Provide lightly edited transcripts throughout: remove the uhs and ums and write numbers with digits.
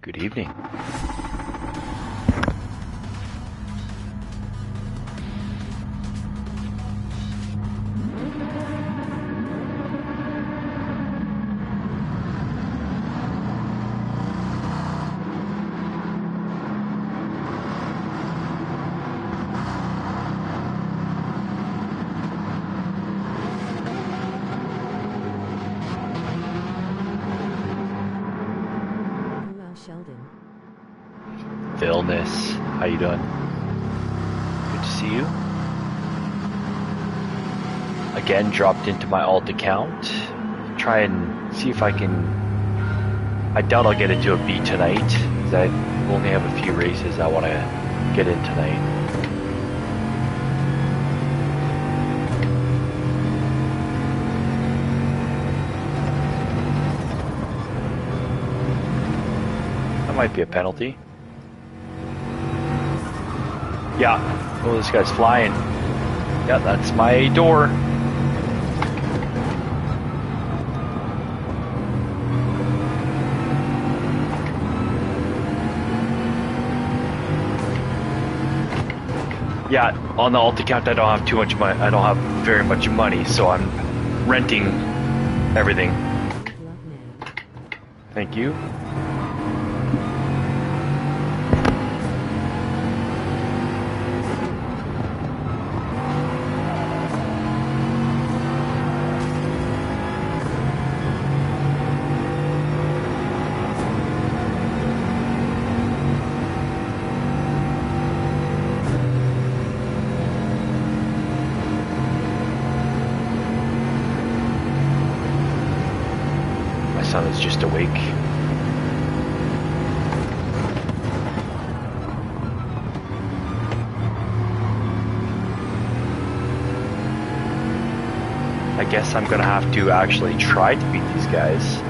Good evening. Sheldon. Philness, how you doing? Good to see you. Again, dropped into my alt account. Try and see if I can... I doubt I'll get into a B tonight, because I only have a few races I want to get in tonight. Might be a penalty. Yeah. Oh, this guy's flying. Yeah, that's my door. Yeah, on the alt account I don't have too much money. I don't have very much money, so I'm renting everything. Thank you. Son is just awake. I guess I'm gonna have to actually try to beat these guys.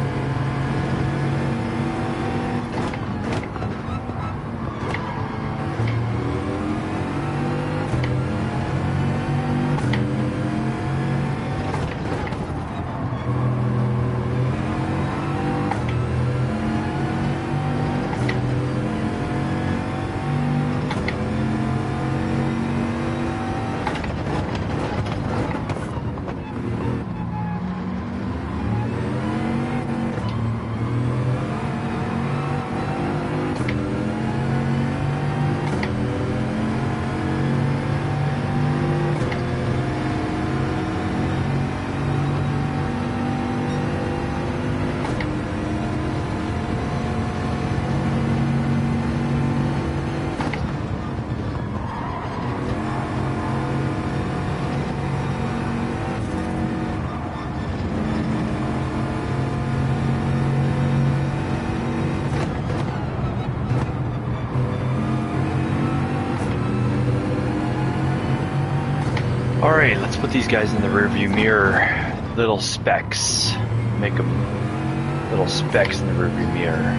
Alright, let's put these guys in the rearview mirror. Little specks. Make them little specks in the rearview mirror.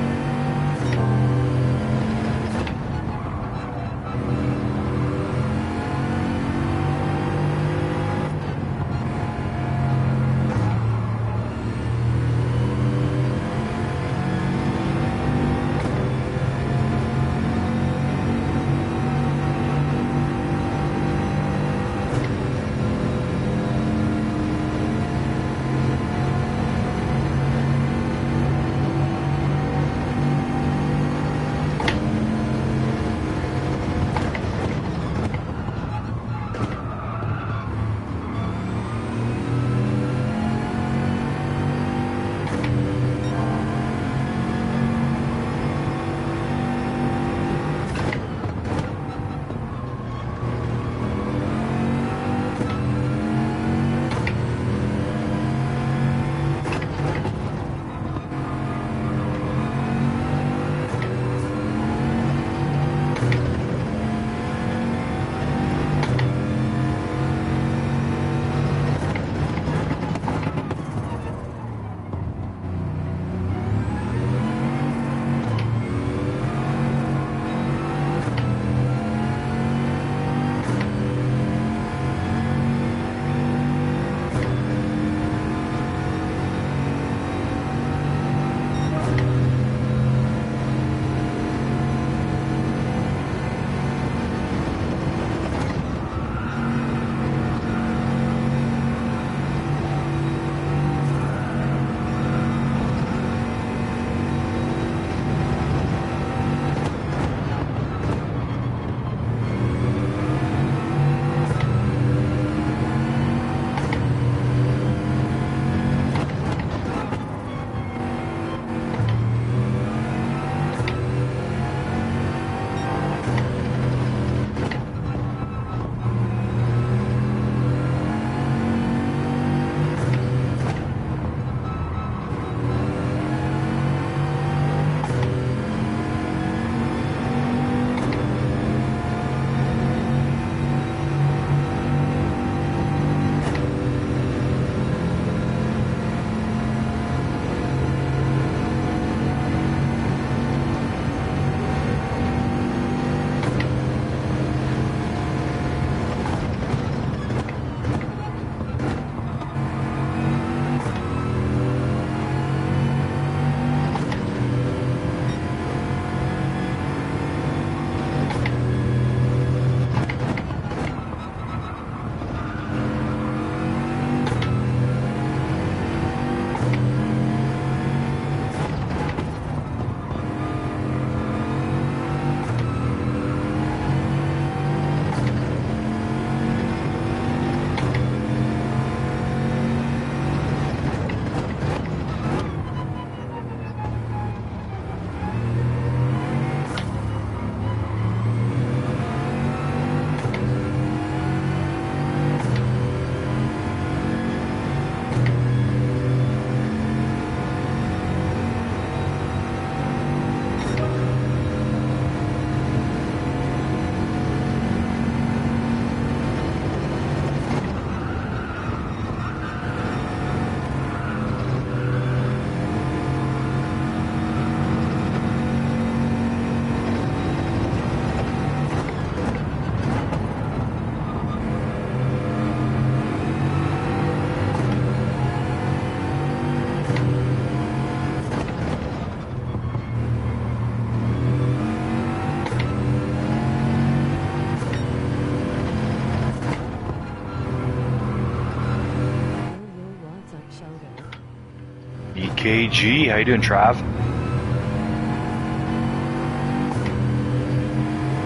BKG, how you doing, Trav?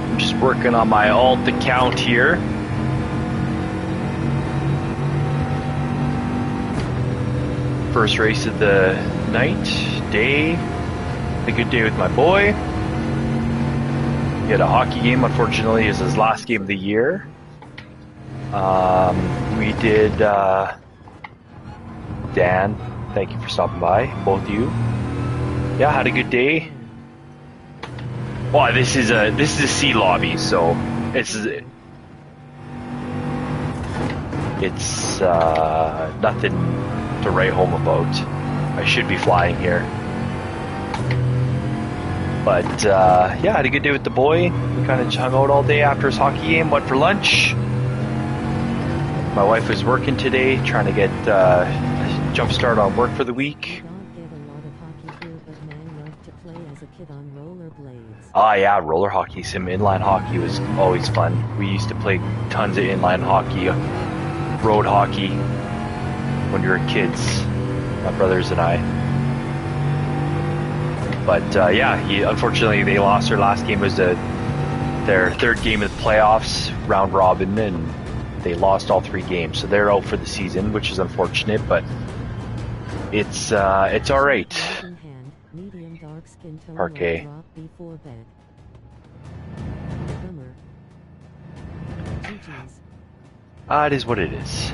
I'm just working on my alt account here. First race of the night, day. A good day with my boy. He had a hockey game, unfortunately, it was his last game of the year. We did, Dan, thank you for stopping by, both of you. Yeah, had a good day. Well, this is a C lobby, so it's nothing to write home about. I should be flying here. But yeah, had a good day with the boy. We kind of hung out all day after his hockey game, went for lunch. My wife was working today, trying to get a jump start on work for the week. Ah, yeah, roller hockey, some inline hockey was always fun. We used to play tons of inline hockey, road hockey, when we were kids, my brothers and I. But yeah, unfortunately they lost their last game. It was their third game of the playoffs, round robin, and they lost all 3 games. So they're out for the season, which is unfortunate, but it's all right. Parquet. It is what it is.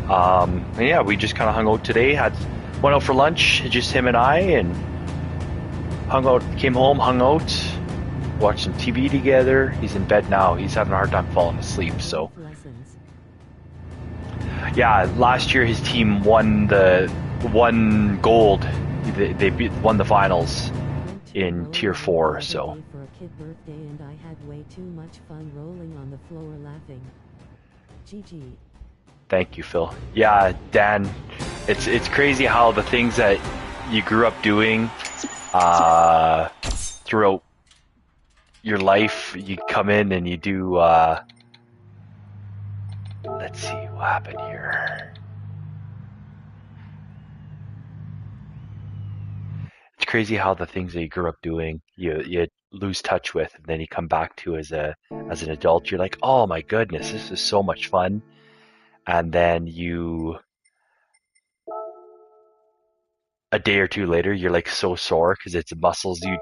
And yeah, we just kind of hung out today. Went out for lunch, just him and I, and hung out. Came home, hung out, watched some TV together. He's in bed now. He's having a hard time falling asleep. So yeah, last year his team won gold. They won the finals in Tier 4. So. Thank you, Phil. Yeah, Dan, it's crazy how the things that you grew up doing throughout your life, you come in and you do. Let's see what happened here. It's crazy how the things that you grew up doing, you lose touch with, and then you come back to as an adult. You're like, oh my goodness, this is so much fun. And then a day or two later, you're like so sore because it's muscles you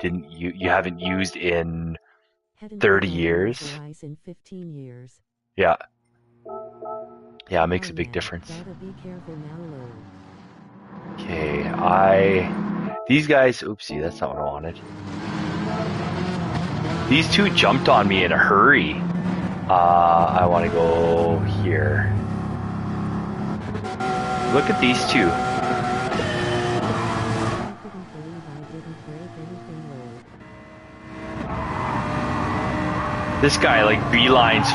haven't used in 30 years. Yeah. Yeah, it makes a big difference. Okay, these guys, oopsie, that's not what I wanted. These two jumped on me in a hurry. I want to go here. Look at these two. This guy like beelines.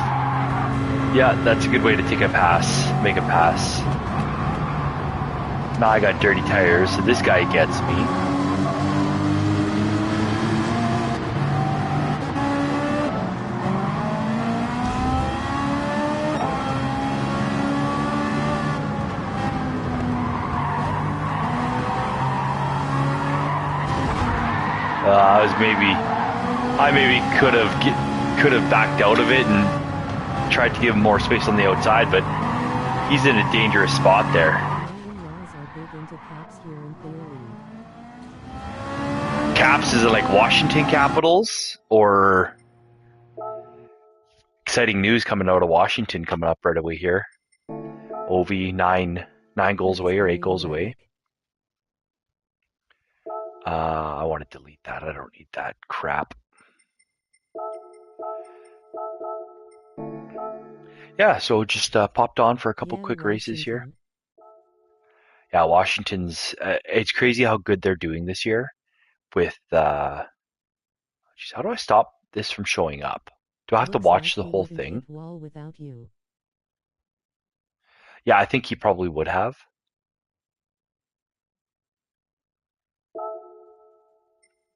Yeah, that's a good way to take a pass. Make a pass. Now I got dirty tires, so this guy gets me. I maybe could have backed out of it and tried to give him more space on the outside, but he's in a dangerous spot there. Caps, is it like Washington Capitals, or exciting news coming out of Washington coming up right away here? Ovi 9 goals away or 8 goals away. I want to delete that. I don't need that crap. Yeah, so just popped on for a couple quick races here. Yeah, Washington's. It's crazy how good they're doing this year. With how do I stop this from showing up? Do I have to watch the whole thing? Yeah, I think he probably would have.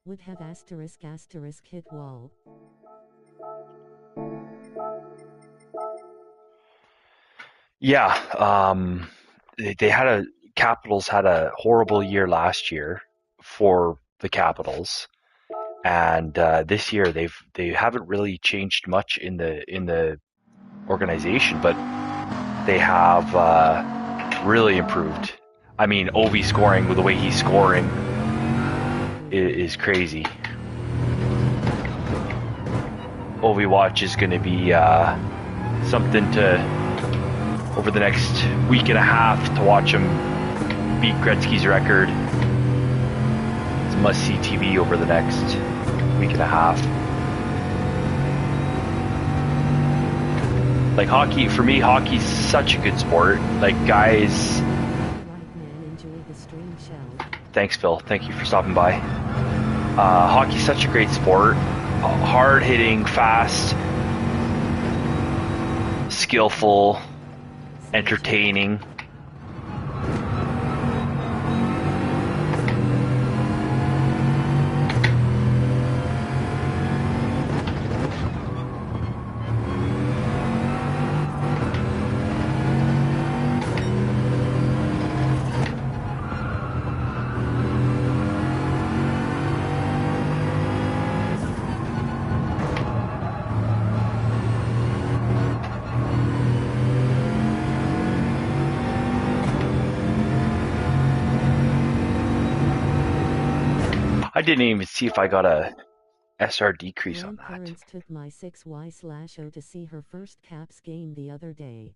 Would have asterisk hit wall. Yeah, they had a Capitals had a horrible year last year for the Capitals, and this year they haven't really changed much in the organization, but they have really improved. I mean, Ovi scoring, the way he's scoring is crazy. Ovi watch is going to be something to, over the next week and a half, to watch him beat Gretzky's record. It's must-see TV over the next week and a half. Like hockey, for me, hockey's such a good sport. Like guys, thanks Phil, thank you for stopping by. Hockey's such a great sport. Hard hitting, fast, skillful, entertaining. I didn't even see if I got a SR decrease on that. Parents took my 6Y/0 to see her first Caps game the other day.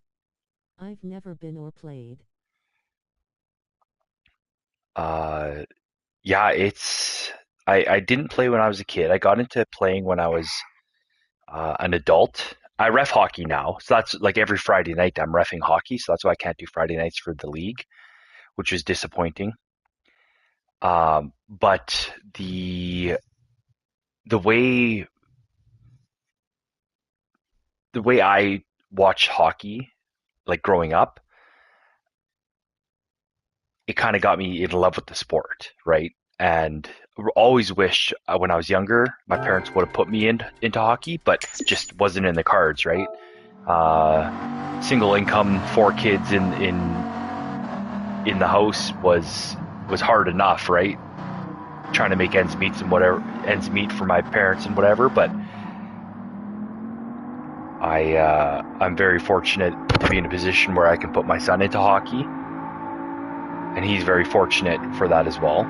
I've never been or played. Yeah, I didn't play when I was a kid. I got into playing when I was an adult. I ref hockey now, so that's like every Friday night I'm reffing hockey, so that's why I can't do Friday nights for the league, which is disappointing. But the way I watched hockey, like growing up, it kind of got me in love with the sport, right? And always wished when I was younger, my parents would have put me into hockey, but just wasn't in the cards, right? Single income, 4 kids in the house was hard enough, right? Trying to make ends meet for my parents and whatever, but I'm very fortunate to be in a position where I can put my son into hockey, and he's very fortunate for that as well.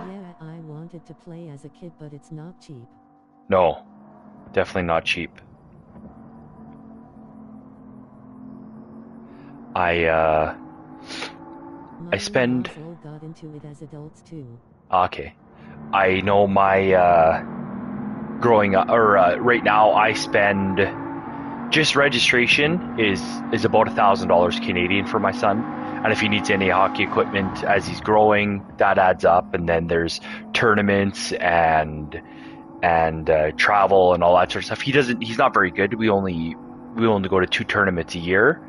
Yeah, I wanted to play as a kid, but it's not cheap. No, definitely not cheap. I spend. All got into it as adults too. Okay, I know my growing up, or right now, I spend just registration is about $1,000 Canadian for my son, and if he needs any hockey equipment as he's growing, that adds up, and then there's tournaments and travel and all that sort of stuff. He's not very good. We only go to 2 tournaments a year.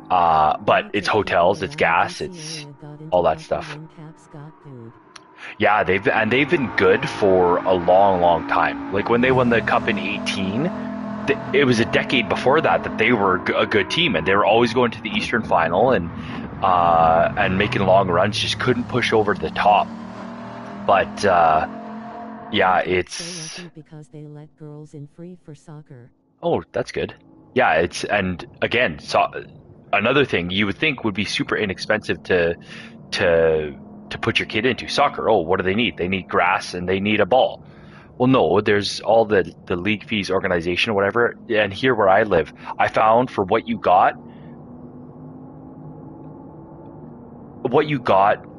But it's hotels, it's gas, it's all that stuff. Yeah, they've been good for a long time. Like when they won the cup in 2018, it was a decade before that they were a good team, and they were always going to the Eastern Final and making long runs. Just couldn't push over the top. But yeah, it's because they let girls in free for soccer. Oh, that's good. Yeah, and again, another thing you would think would be super inexpensive to put your kid into soccer. Oh, what do they need? They need grass and they need a ball. Well, no, there's all the league fees organization or whatever. And here where I live, I found for what you got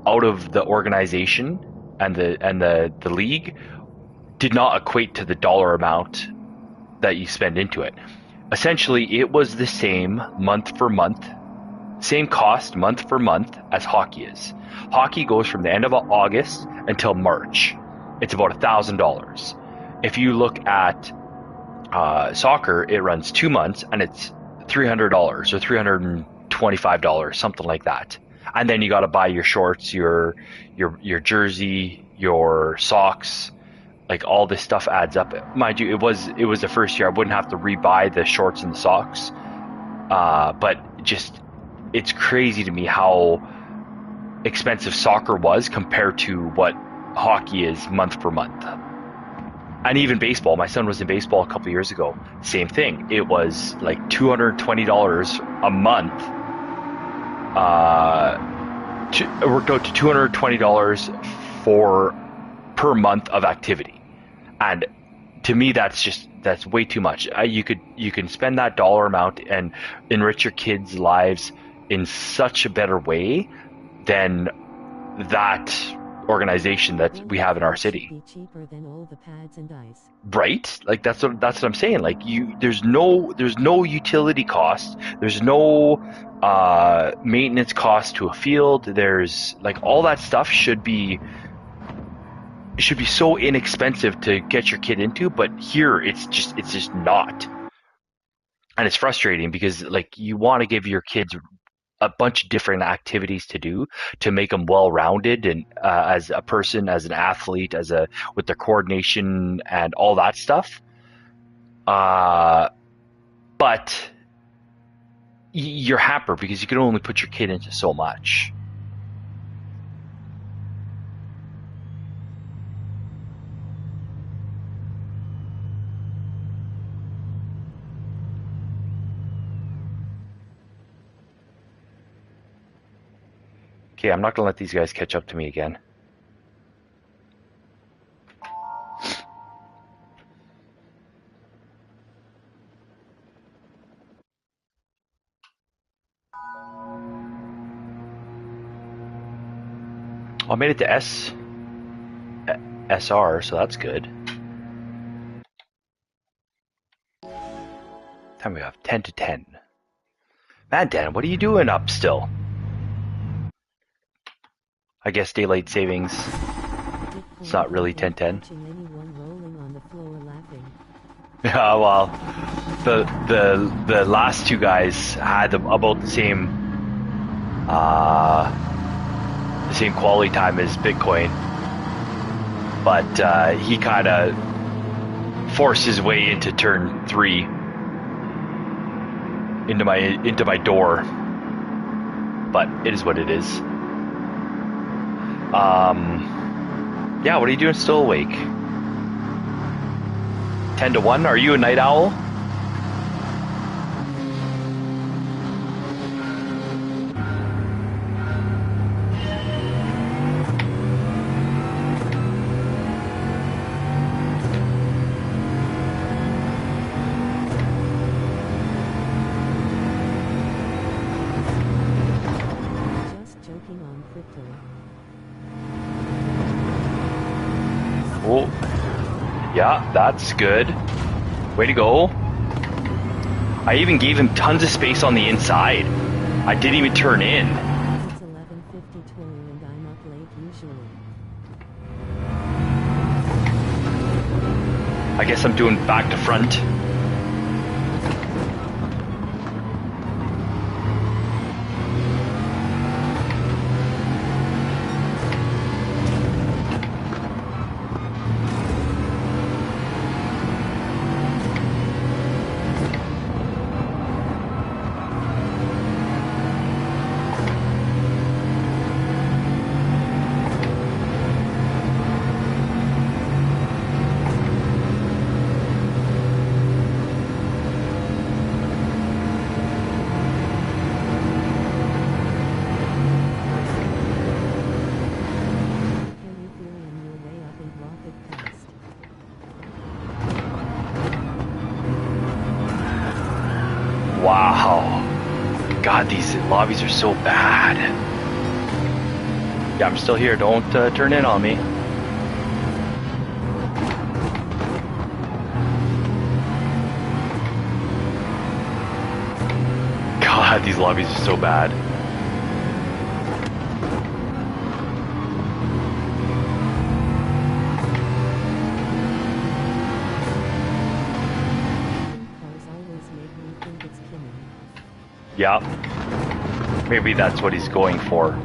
out of the organization and the league did not equate to the dollar amount that you spend into it. Essentially, it was the same month for month, same cost month for month as hockey is. Hockey goes from the end of August until March. It's about $1,000. If you look at soccer, it runs 2 months and it's $300 or $320 $25, something like that. And then you got to buy your shorts, your jersey, your socks, like all this stuff adds up. Mind you, it was the first year. I wouldn't have to rebuy the shorts and the socks, but just it's crazy to me how expensive soccer was compared to what hockey is month per month. And even baseball. My son was in baseball a couple years ago. Same thing. It was like $220 a month. It worked out to $220 per month of activity. And to me, that's way too much. You can spend that dollar amount and enrich your kids' lives in such a better way than that organization that we have in our city. Be cheaper than all the pads and ice. Right? Like that's what I'm saying. Like there's no utility cost. There's no maintenance cost to a field. There's like all that stuff should be so inexpensive to get your kid into, but here it's just not. And it's frustrating because like you want to give your kids a bunch of different activities to do to make them well-rounded and as a person, as an athlete, with their coordination and all that stuff. But you're hampered because you can only put your kid into so much. Okay, I'm not going to let these guys catch up to me again. I made it to SR, so that's good. Time we have 10 to 10. Man, Dan, what are you doing up still? I guess daylight savings. It's not really 10-10. Yeah, well, the last two guys had about the same quality time as Bitcoin, but he kind of forced his way into turn 3 into my door. But it is what it is. Yeah, what are you doing still awake? 10 to 1? Are you a night owl? Just joking on crypto. Oh, yeah, that's good. Way to go. I even gave him tons of space on the inside. I didn't even turn in. It's 11:52 and I'm up late usually. I guess I'm doing back to front. Wow. God, these lobbies are so bad. Yeah, I'm still here. Don't turn in on me. God, these lobbies are so bad. Yeah. Maybe that's what he's going for.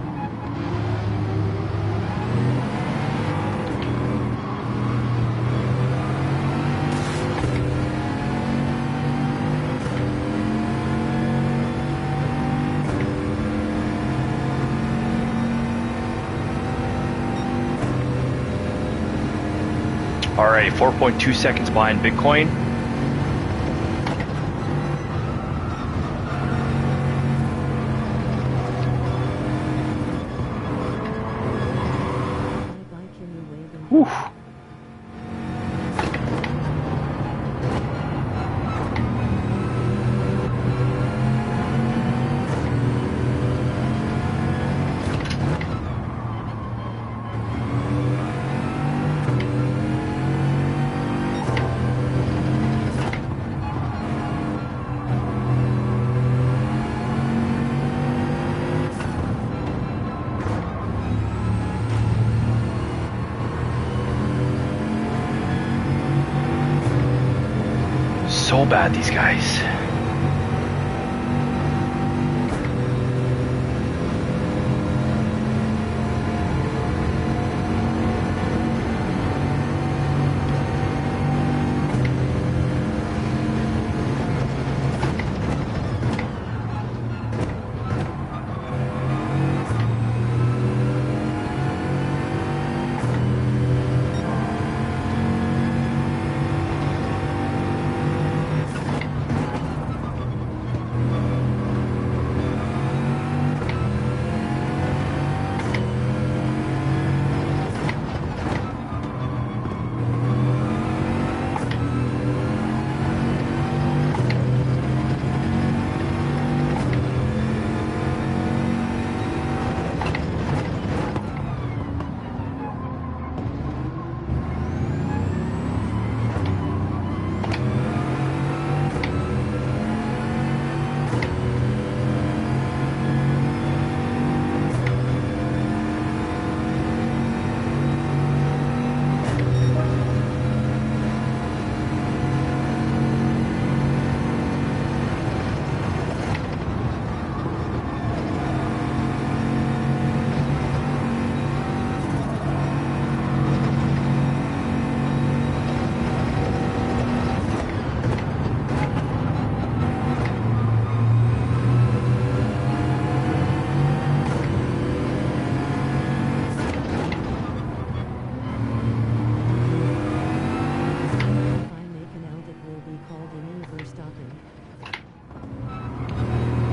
Alright, 4.2 seconds behind Bitcoin. Whew. So bad, these guys.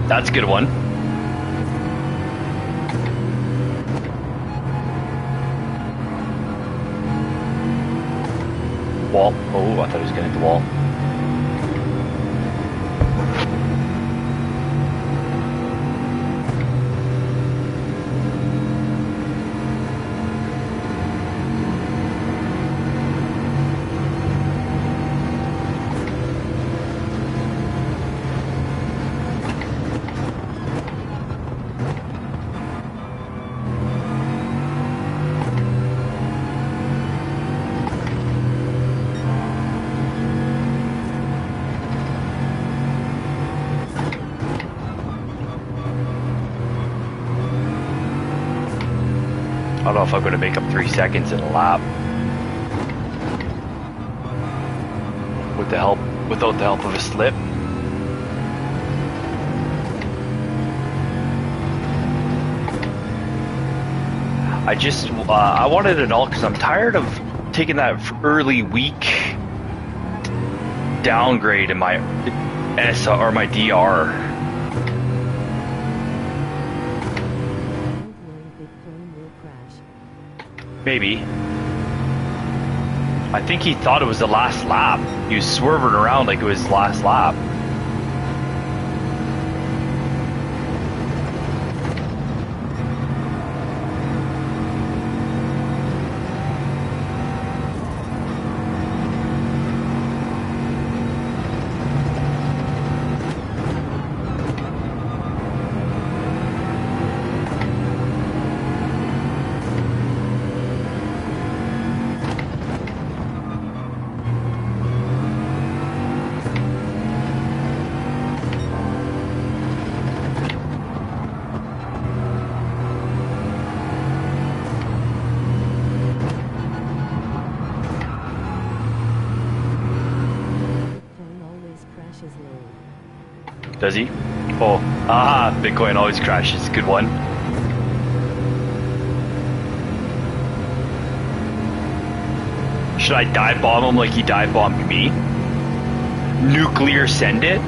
That's a good one. Wall. Oh, I thought he was going to hit the wall. I don't know if I'm going to make up 3 seconds in a lap. Without the help of a slip. I wanted it all because I'm tired of taking that early week downgrade in my S or my DR. Maybe. I think he thought it was the last lap. He was swerving around like it was the last lap. Does he? Oh, Bitcoin always crashes. Good one. Should I dive bomb him like he dive bombed me? Nuclear send it?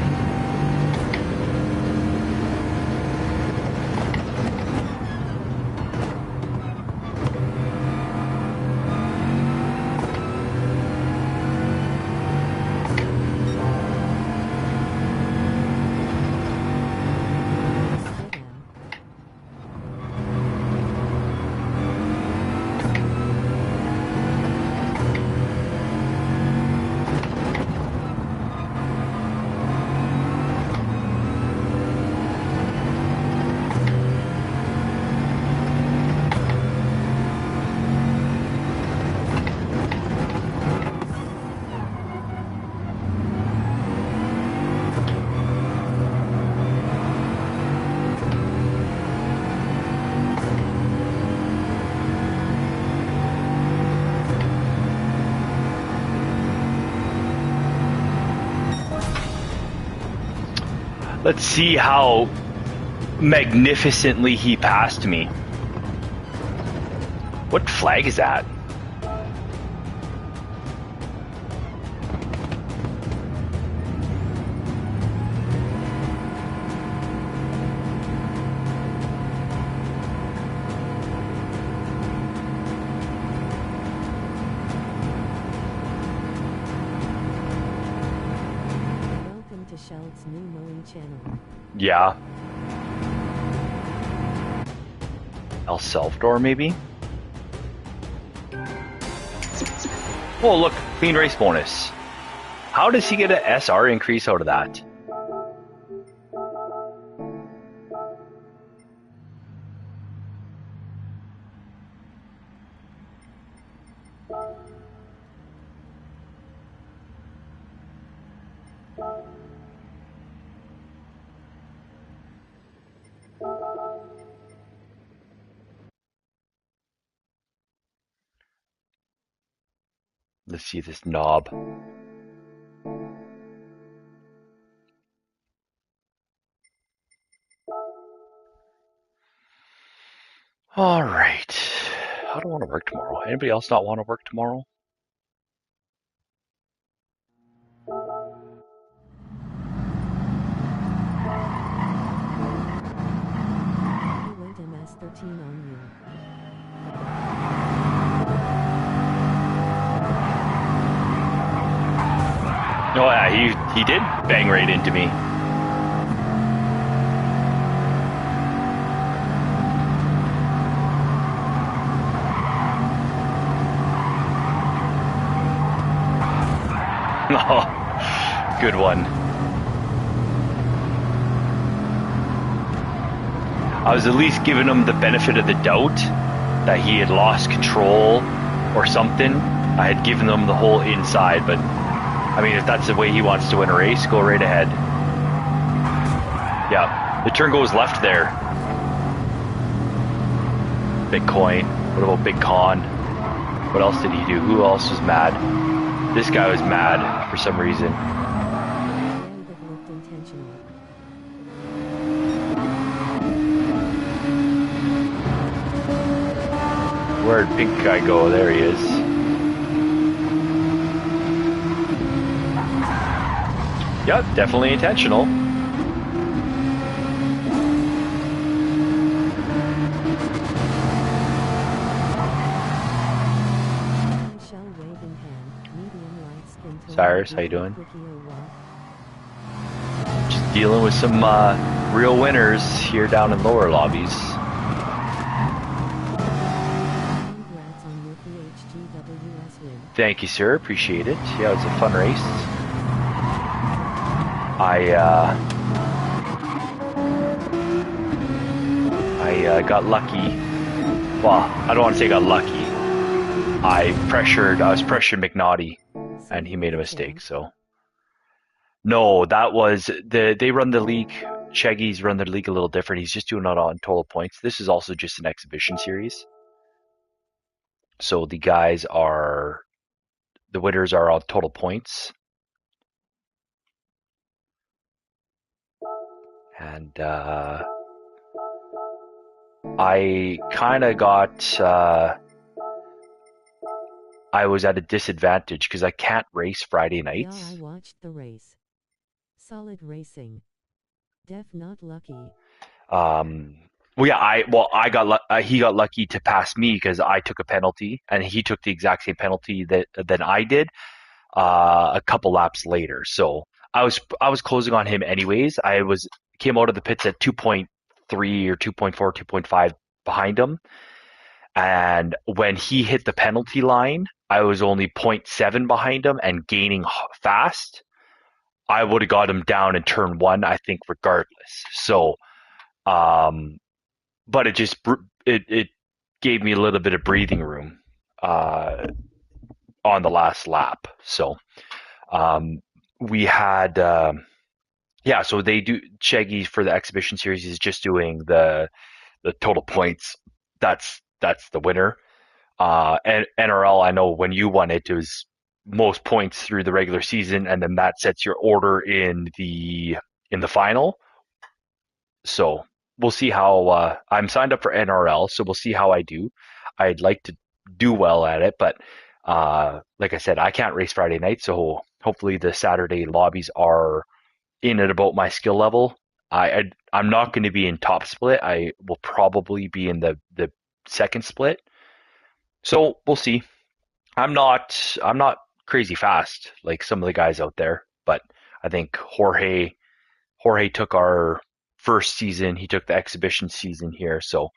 Let's see how magnificently he passed me. What flag is that? Welcome to Sheld's new mowing channel. Yeah. El Salvador, maybe? Oh, look, clean race bonus. How does he get an SR increase out of that? Let's see this knob. All right. I don't want to work tomorrow. Anybody else not want to work tomorrow? He went MS-13 on you. Oh yeah, he did bang right into me. Oh, good one. I was at least giving him the benefit of the doubt that he had lost control or something. I had given him the whole inside, but I mean, if that's the way he wants to win a race, go right ahead. Yeah, the turn goes left there. Bitcoin. What about Big Con? What else did he do? Who else was mad? This guy was mad for some reason. Very good looked intentional. Where'd pink guy go? There he is. Yep, definitely intentional. Shell waving hand, medium light skin tone. Cyrus, how you doing? Quickie or what? Just dealing with some real winners here down in lower lobbies. Congrats on your PHGWS win. Thank you, sir. Appreciate it. Yeah, it was a fun race. I got lucky. Well, I don't want to say got lucky. I was pressuring McNaughty, and he made a mistake, so. No, that was, they run the league, Shaggy's run the league a little different. He's just doing it on total points. This is also just an exhibition series. So the winners are on total points. And I kind of got, I was at a disadvantage because I can't race Friday Yeah, I nights. watched the race. Solid racing. Def not lucky. Well, yeah, I got he got lucky to pass me because I took a penalty, and he took the exact same penalty that I did a couple laps later. So I was closing on him anyways. I was came out of the pits at 2.3 or 2.4, 2.5 behind him, and when he hit the penalty line, I was only zero point 0.7 behind him and gaining fast. I would have got him down in turn one, I think, regardless. So, um, but it gave me a little bit of breathing room on the last lap. So um, we had yeah. So they do Shaggy for the exhibition series is just doing the total points. That's the winner. And NRL, I know when you won it, it was most points through the regular season, and then that sets your order in the final. So we'll see how I'm signed up for NRL, so we'll see how I do. I'd like to do well at it, but like I said, I can't race Friday night, so hopefully the Saturday lobbies are in at about my skill level. I'm not going to be in top split. I will probably be in the second split. So we'll see. I'm not crazy fast like some of the guys out there, but I think Jorge took our first season. He took the exhibition season here, so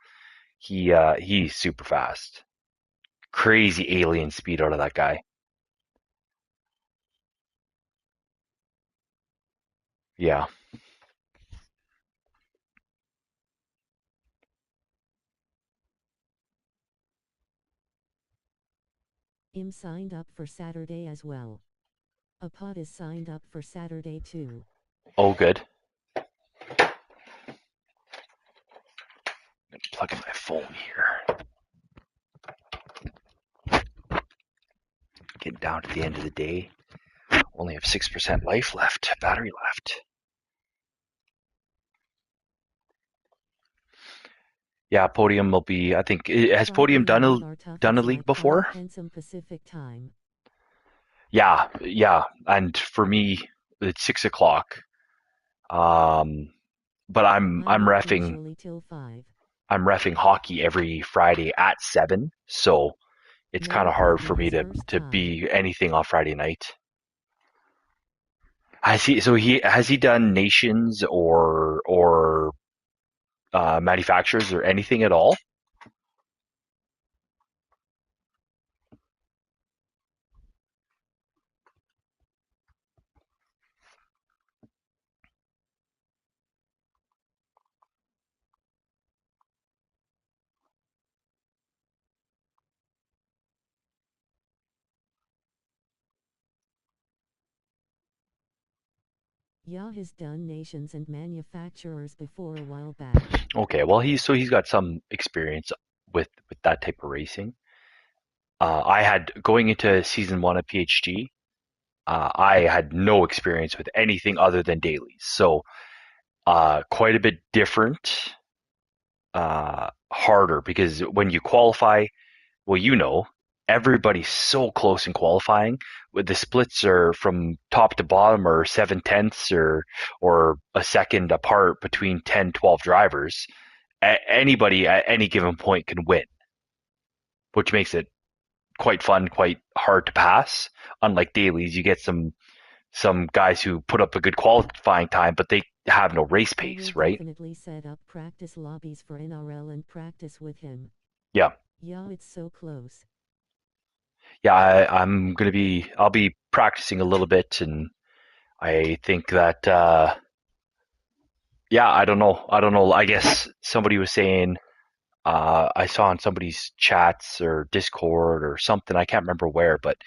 he's super fast. Crazy alien speed out of that guy. Yeah. Im signed up for Saturday as well. A pod is signed up for Saturday too. Oh, good. Plug in my phone here. Getting down to the end of the day. Only have 6% life left, battery left. Yeah, Podium will be. I think has Podium done a league before? Some Pacific time. Yeah, and for me, it's 6 o'clock. But I'm refing usually till 5. I'm refing hockey every Friday at 7, so it's kind of hard for me to be anything on Friday night. Has he done nations or manufacturers or anything at all? Yeah, has done nations and manufacturers before a while back. Okay, well he's got some experience with that type of racing. I had going into season one of PHG. I had no experience with anything other than dailies, so quite a bit different, harder because when you qualify, well, everybody's so close in qualifying. With the splits are from top to bottom, or 7/10 or a second apart between 10, 12 drivers. Anybody at any given point can win, which makes it quite fun, quite hard to pass. Unlike dailies, you get some guys who put up a good qualifying time, but they have no race pace, right? Definitely set up practice lobbies for NRL and practice with him. Yeah. Yeah, it's so close. Yeah, I'll be practicing a little bit, and I think that, yeah, I don't know. I guess somebody was saying, I saw in somebody's chats or Discord or something, I can't remember where, but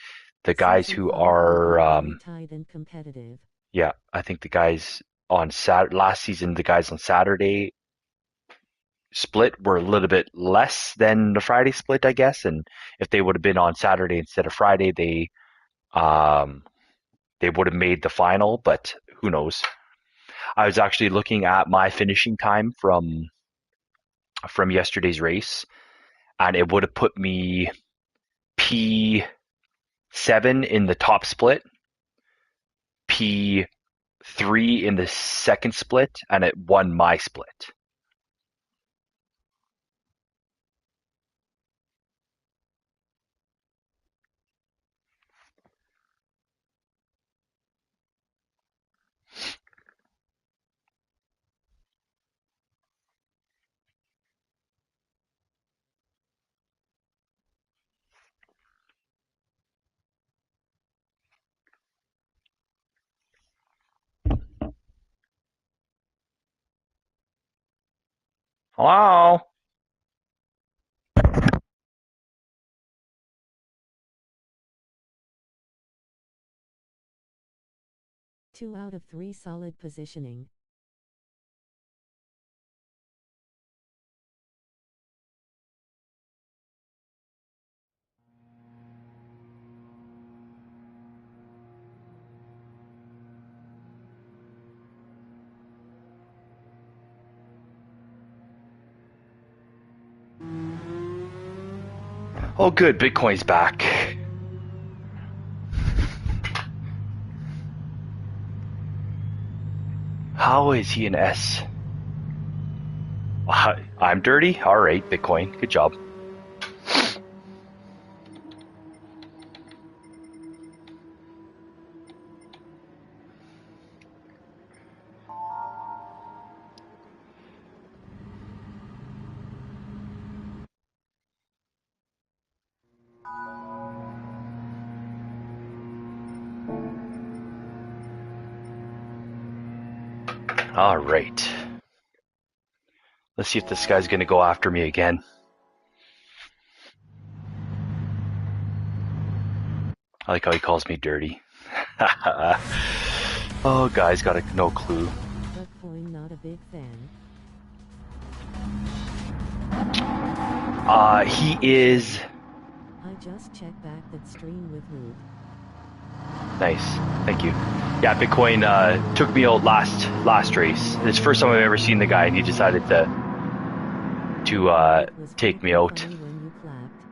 the guys who are, tight and competitive. yeah, I think the guys on last season, the guys on Saturday split were a little bit less than the Friday split, I guess. And if they would have been on Saturday instead of Friday, um, they would have made the final. But who knows? I was actually looking at my finishing time from yesterday's race, and it would have put me P7 in the top split, P3 in the second split, and it won my split. Hello? 2 out of 3 solid positioning. Oh, good. Bitcoin's back. How is he an S? I'm dirty? Alright, Bitcoin. Good job. Alright. Let's see if this guy's gonna go after me again. I like how he calls me dirty. Oh, guy's got no clue. Bitcoin not a big fan. He is. I just checked back that stream with Root. Nice, thank you. Yeah, Bitcoin took me out last race. It's the first time I've ever seen the guy, and he decided to take me out. When you clapped.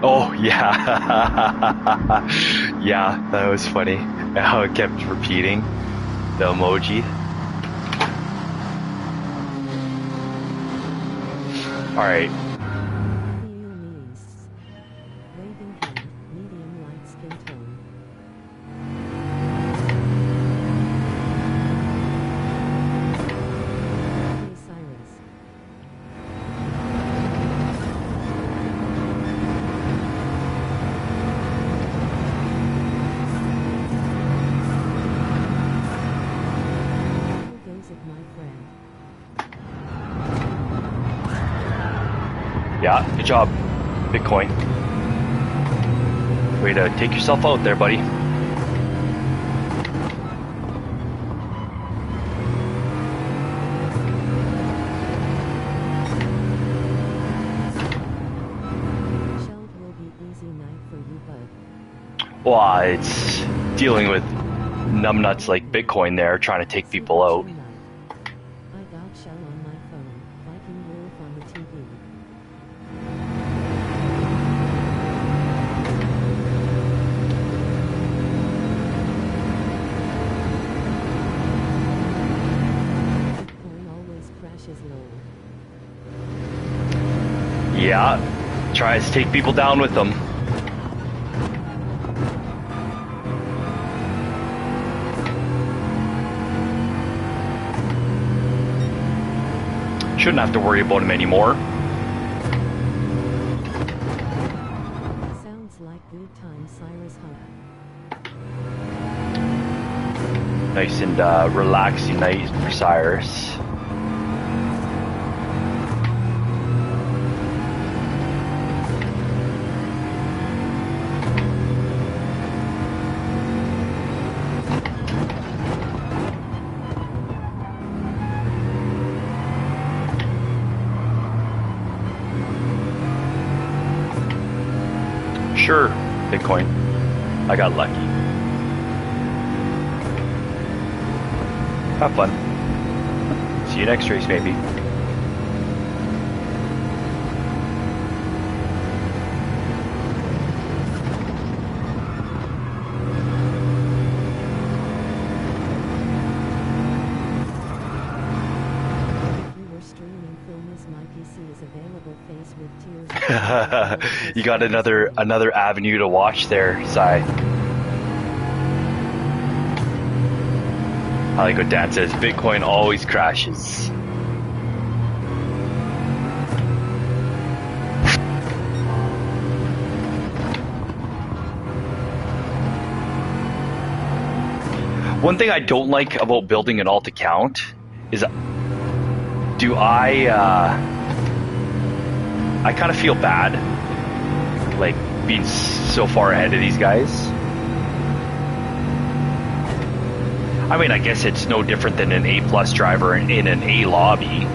Oh yeah, yeah, that was funny. How it kept repeating the emoji. All right. Waving hand, medium light skin tone. Hey Cyrus. How goes it, my friend? Yeah, good job, Bitcoin. Way to take yourself out there, buddy. Shelled will be easy night for you, bud. Well, it's dealing with numbnuts like Bitcoin there, trying to take people out. I got Shell on my phone, Viking Wolf on the TV. Bitcoin always crashes low. Yeah, tries to take people down with them. Shouldn't have to worry about him anymore. Sounds like good time, Cyrus Hunt. Nice and relaxing night for Cyrus. Sure, Bitcoin. I got lucky. Have fun. See you next race, maybe. You got another avenue to watch there, Sai. I like what Dan says, Bitcoin always crashes. One thing I don't like about building an alt account is I kind of feel bad, like, being so far ahead of these guys. I mean, I guess it's no different than an A+ driver in an A lobby.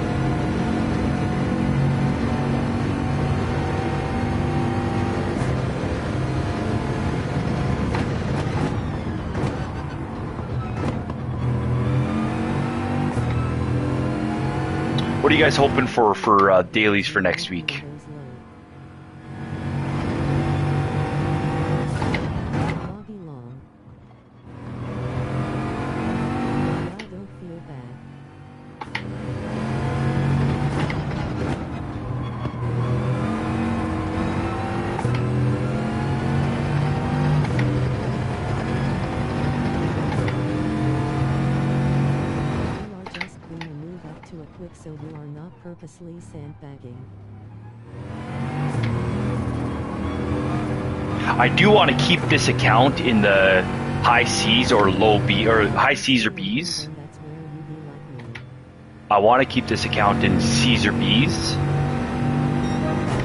What are you guys hoping for dailies for next week? So you are not purposely sandbagging. I do want to keep this account in the high C's or low B or high C's or B's. I want to keep this account in C's or B's,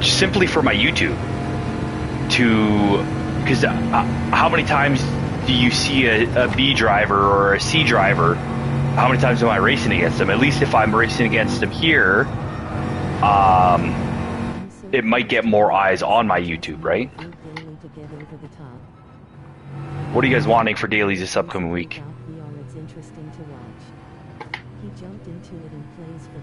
simply for my YouTube. Because how many times do you see a B driver or a C driver? How many times am I racing against them? At least if I'm racing against them here, it might get more eyes on my YouTube, right? What are you guys wanting for dailies this upcoming week? It's interesting to watch. He jumped into it and plays for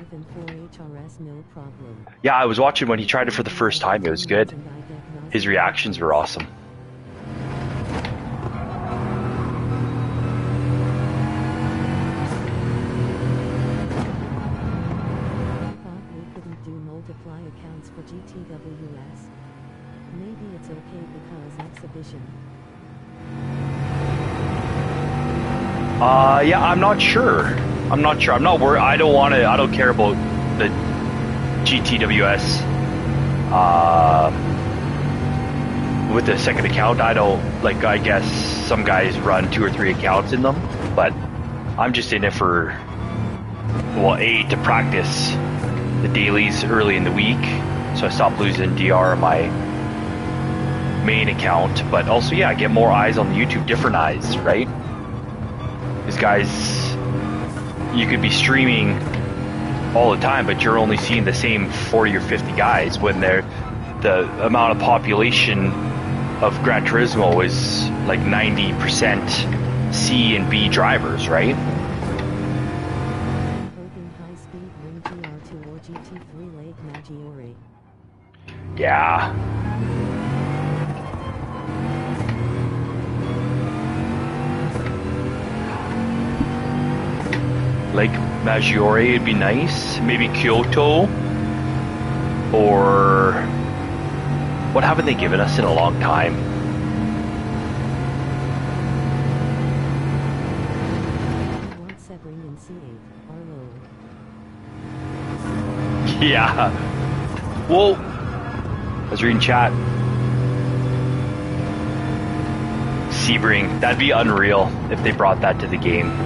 3 and 4 HRS, no problem. Yeah, I was watching when he tried it for the first time. It was good. His reactions were awesome. For GTWS. Maybe it's okay because exhibition. Yeah, I'm not sure. I'm not worried. I don't care about the GTWS. With the second account, I guess some guys run 2 or 3 accounts in them, but I'm just in it for, well, to practice the dailies early in the week. So I stopped losing DR on my main account, but also, yeah, get more eyes on the YouTube, different eyes, right? These guys, you could be streaming all the time, but you're only seeing the same 40 or 50 guys when the amount of population of Gran Turismo is like 90% C and B drivers, right? Yeah. Lake Maggiore would be nice. Maybe Kyoto. Or what haven't they given us in a long time? Yeah. Whoa. I was reading chat. Sebring. That'd be unreal if they brought that to the game.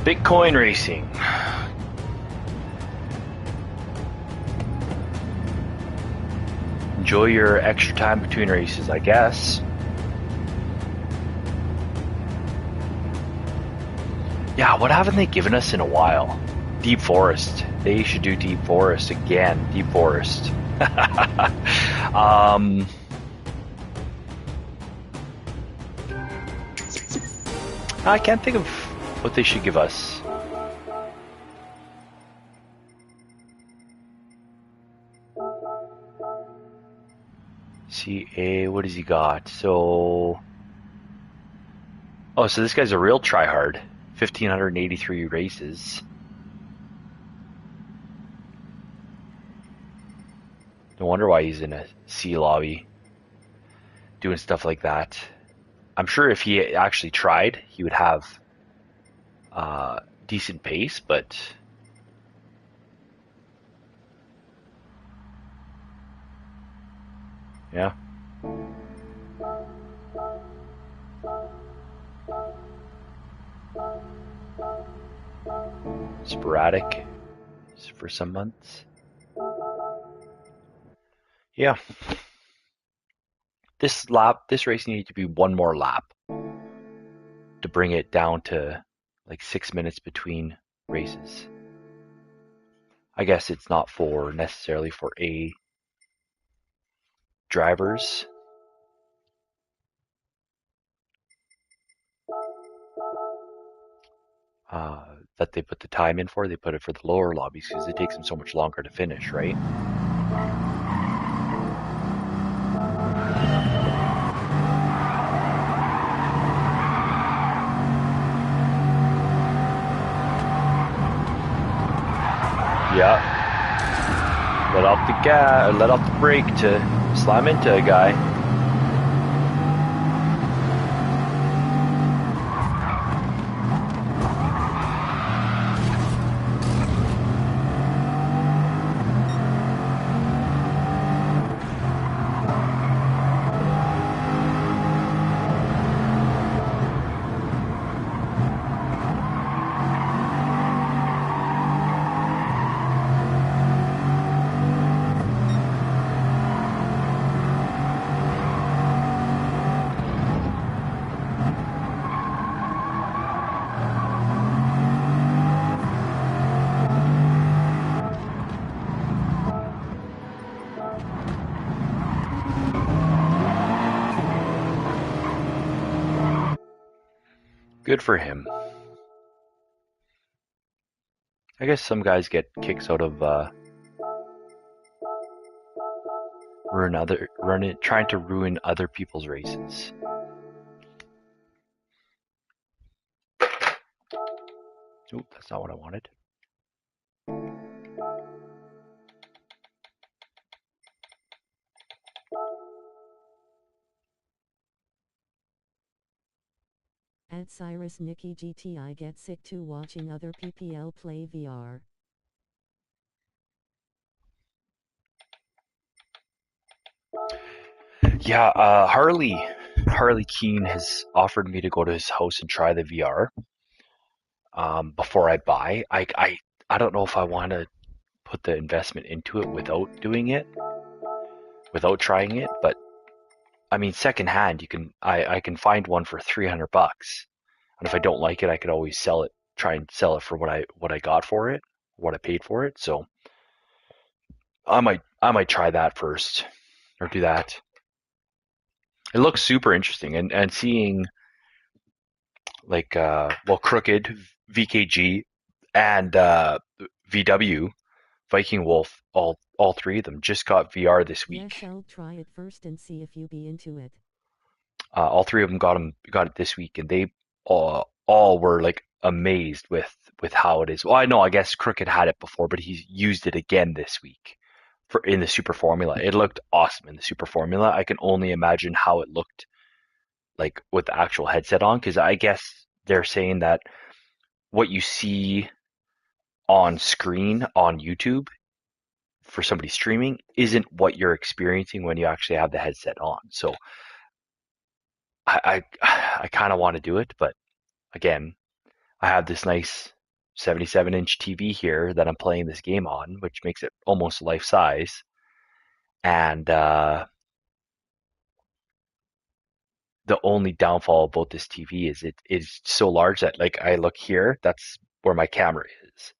Bitcoin racing. Enjoy your extra time between races, I guess. Yeah, what haven't they given us in a while? Deep Forest. They should do Deep Forest again. Deep Forest. I can't think of what they should give us. CA, what has he got? So this guy's a real tryhard. 1,583 races. No wonder why he's in a C lobby doing stuff like that. I'm sure if he actually tried, he would have decent pace, but yeah. Sporadic for some months. Yeah. This race needed to be one more lap to bring it down to like 6 minutes between races. I guess it's not necessarily for A drivers. That they put the time in for. They put it for the lower lobbies because it takes them so much longer to finish, right? Yeah. Let off the gas, let off the brake to slam into a guy. Good for him. I guess some guys get kicks out of trying to ruin other people's races. Oop, that's not what I wanted. At Cyrus Nikki GTI get sick too watching other PPL play VR. Yeah, Harley Keene has offered me to go to his house and try the VR before I buy. I don't know if I want to put the investment into it without doing it, without trying it. But I mean, secondhand, I can find one for $300, and if I don't like it, I could always sell it. Try and sell it for what I got for it, what I paid for it. So I might try that first, or do that. It looks super interesting, and seeing like Crooked, VKG, and VW, Viking Wolf, all three of them just got VR this week. Yes, I'll try it first and see if you be into it. All three of them got it this week, and they all were like amazed with how it is. Well, I guess Crooked had it before, but he used it again this week in the Super Formula. It looked awesome in the Super Formula. I can only imagine how it looked like with the actual headset on, because I guess they're saying that what you see on screen on YouTube for somebody streaming isn't what you're experiencing when you actually have the headset on. So I kind of want to do it, but again, I have this nice 77-inch TV here that I'm playing this game on, which makes it almost life size. And the only downfall about this TV is it is so large that like I look here, that's where my camera is,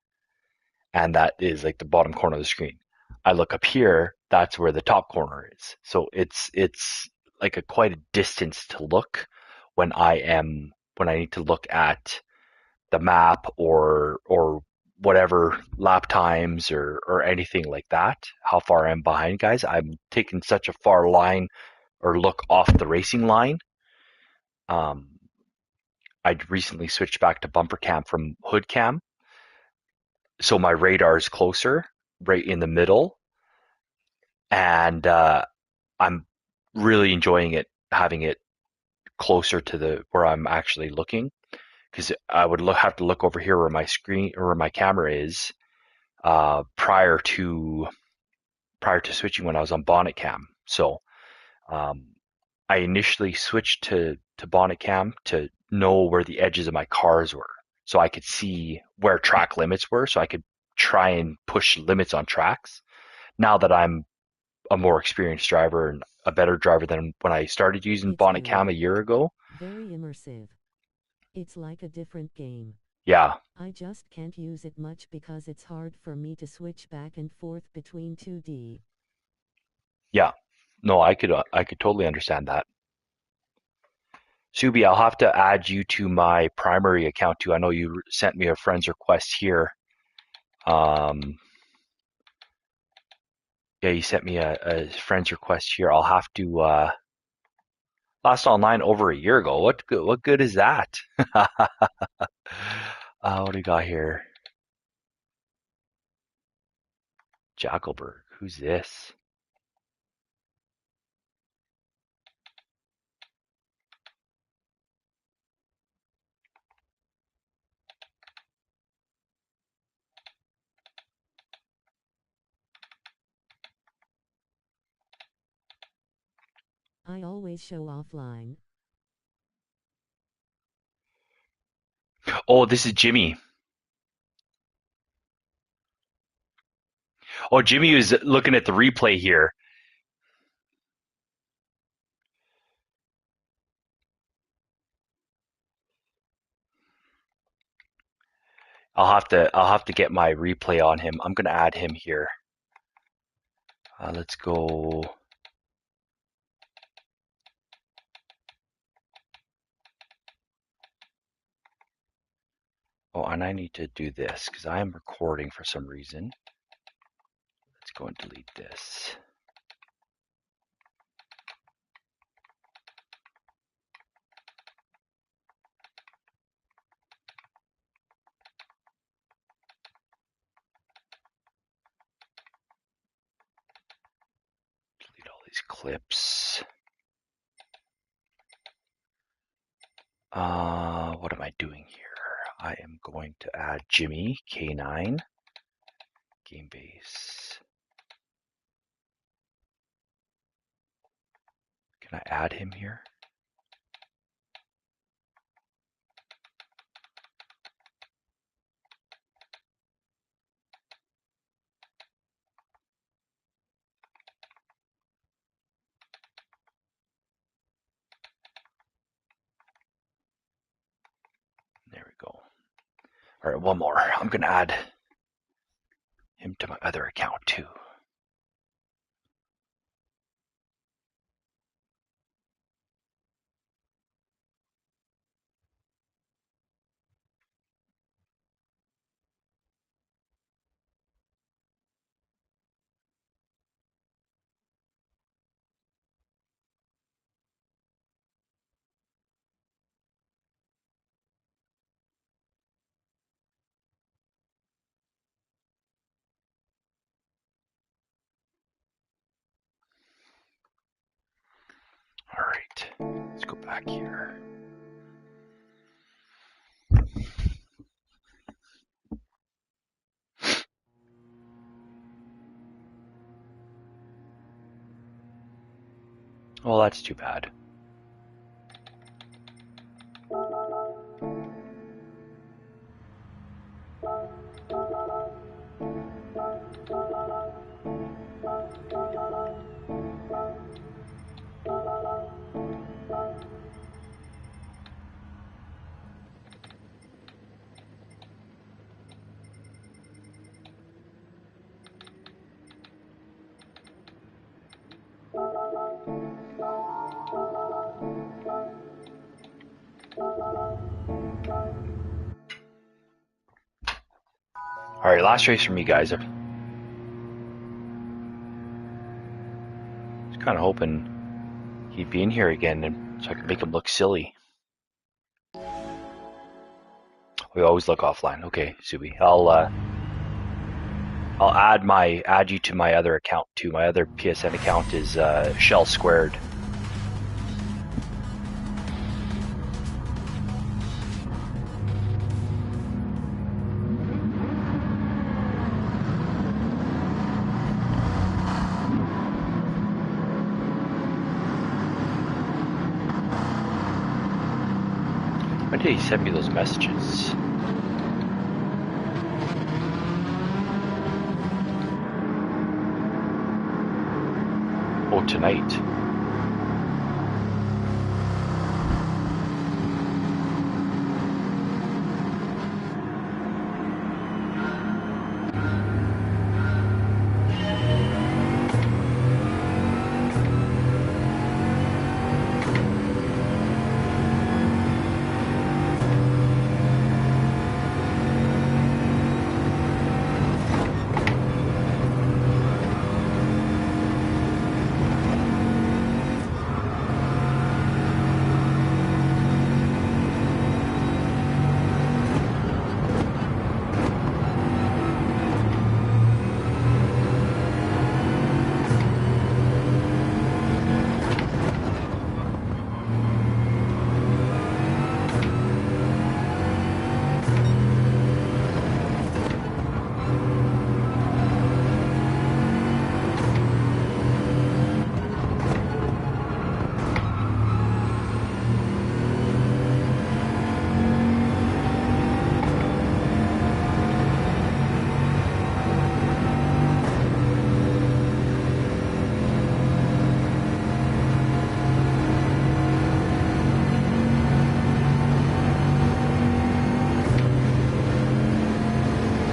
and that is like the bottom corner of the screen. I look up here, that's where the top corner is. So it's like a quite a distance to look when I need to look at the map or whatever lap times or anything like that. How far I'm behind, guys. I'm taking such a far line or look off the racing line. Um, I recently switched back to bumper cam from hood cam, so my radar is closer, right in the middle, and I'm really enjoying it, having it closer to the where I'm actually looking, because I would have to look over here where my screen or where my camera is prior to switching when I was on bonnet cam. So um, I initially switched to bonnet cam to know where the edges of my cars were, so I could see where track limits were, so I could try and push limits on tracks. Now that I'm a more experienced driver and a better driver than when I started using It's bonnet good. cam a year ago. Very immersive. It's like a different game. Yeah, I just can't use it much because it's hard for me to switch back and forth between 2D. yeah. No, I could totally understand that. Subi, I'll have to add you to my primary account too. I know you sent me a friend's request here. Um, yeah, you sent me a friend's request here. I'll have to last online over a year ago. What good is that? What do we got here? Jackelberg. Who's this? I always show offline. Oh, this is Jimmy. Oh, Jimmy was looking at the replay here. I'll have to get my replay on him. I'm gonna add him here. Let's go. Oh, and I need to do this because I am recording for some reason. Let's go and delete this. Delete all these clips. What am I doing here? I am going to add Jimmy K9 game base. Can I add him here? There we go. All right, one more. I'm gonna add him to my other account too. All right, let's go back here. Well, that's too bad. All right, last race for me, guys. Just kind of hoping he'd be in here again, and so I can make him look silly. We always look offline. Okay, Zuby. I'll add you to my other account too. My other PSN account is Shell Squared. When did he send me those messages? Oh, tonight.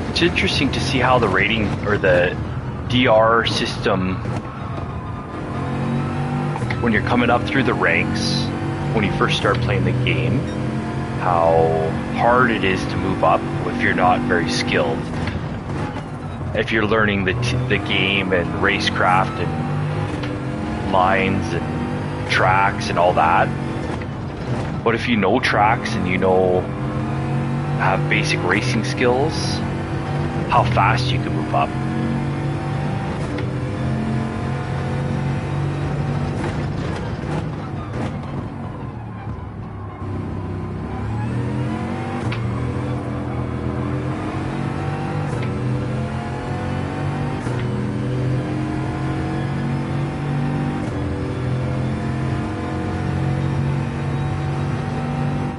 It's interesting to see how the rating or the DR system, when you're coming up through the ranks, when you first start playing the game, how hard it is to move up if you're not very skilled. If you're learning the game and racecraft and lines and tracks and all that. But if you know tracks and you have basic racing skills, how fast you can move up.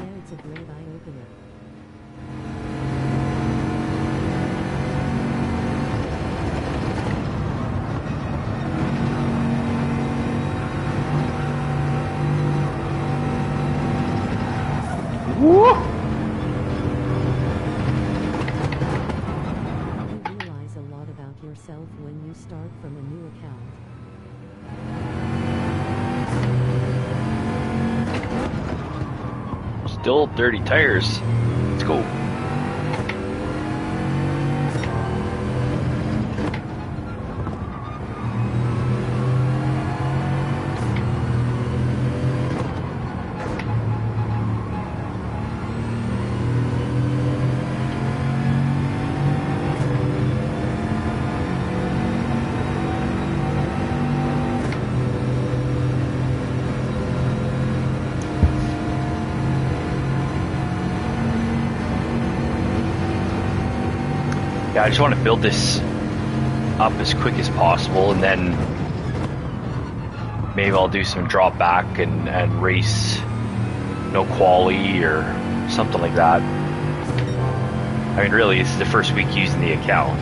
Yeah, it's a great eye-opener. Woo! You realize a lot about yourself when you start from a new account. Still dirty tires. Let's go. Yeah, I just want to build this up as quick as possible, and then maybe I'll do some drop back and race no quali or something like that. I mean, really, it's the first week using the account.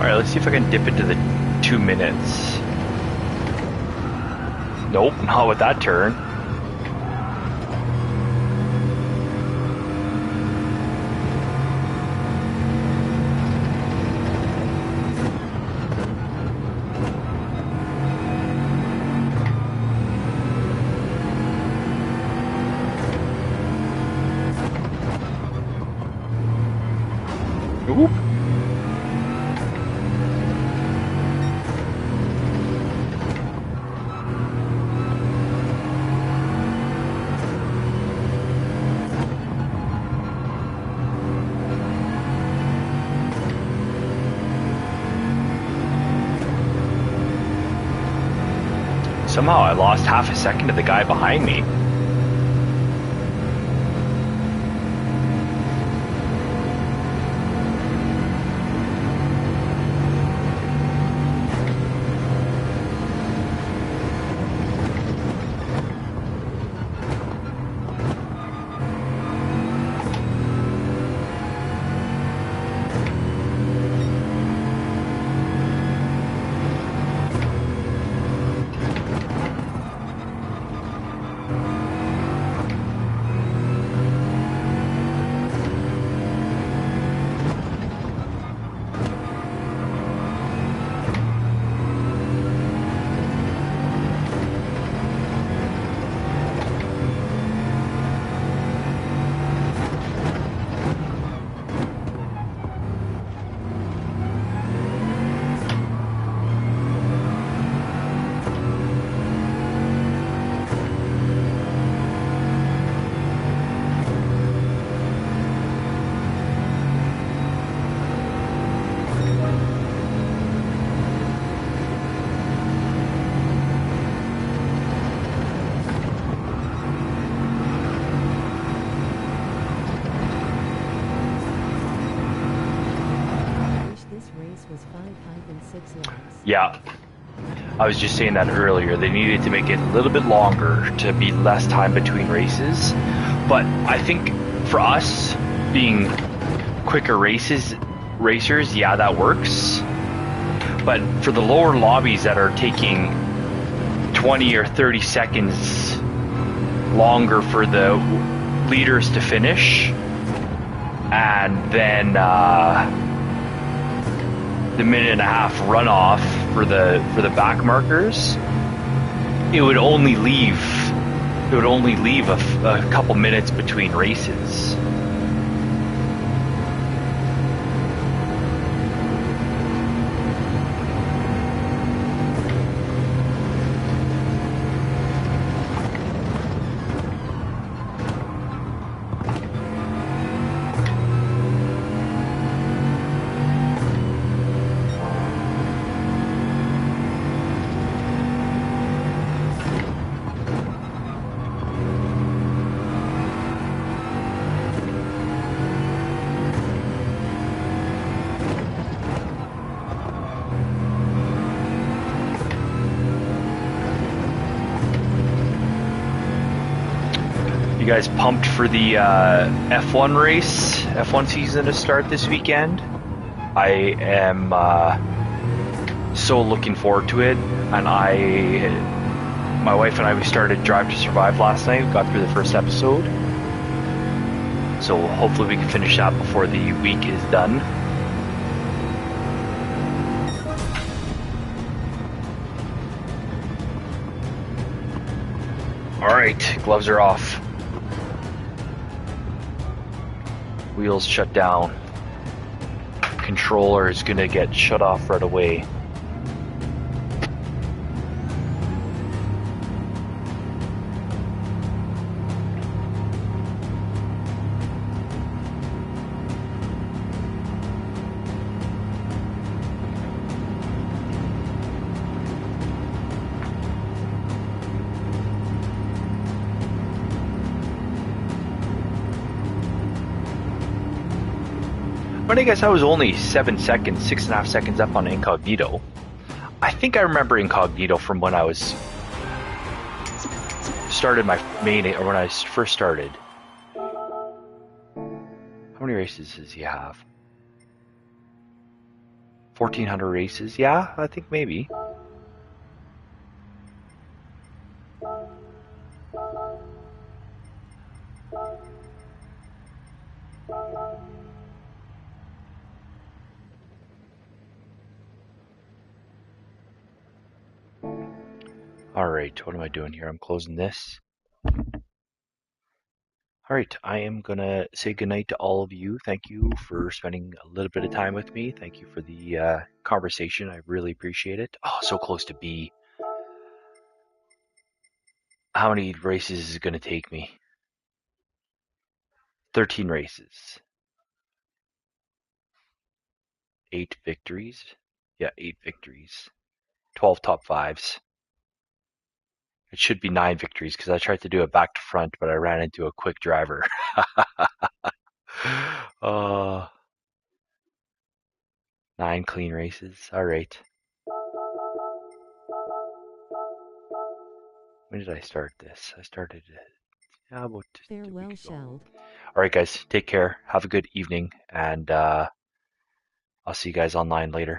Alright, let's see if I can dip into the 2 minutes. Nope, not with that turn. Oop. Somehow I lost half a second to the guy behind me. Was 5 6 laps. Yeah. I was just saying that earlier. They needed to make it a little bit longer to be less time between races. But I think for us, being quicker racers, yeah, that works. But for the lower lobbies that are taking 20 or 30 seconds longer for the leaders to finish, and then the minute and a half runoff for the back markers, it would only leave a couple minutes between races. You guys pumped for the F1 season to start this weekend? I am so looking forward to it, and my wife and I, we started Drive to Survive last night. We got through the first episode, so hopefully we can finish that before the week is done. Alright, gloves are off. Wheels shut down. Controller is gonna get shut off right away. Funny guess I was only 6.5 seconds up on Incognito. I think I remember Incognito from when I was started my main, or when I first started. How many races does he have? 1,400 races. Yeah, I think maybe. Alright, what am I doing here? I'm closing this. Alright, I am gonna say goodnight to all of you. Thank you for spending a little bit of time with me. Thank you for the conversation. I really appreciate it. Oh, so close to B. How many races is it gonna take me? 13 races. 8 victories. Yeah, 8 victories. 12 top 5s. It should be 9 victories because I tried to do it back to front, but I ran into a quick driver. uh, 9 clean races. All right. When did I start this? I started it about just a Farewell, week ago. Sheld. All right, guys. Take care. Have a good evening, and I'll see you guys online later.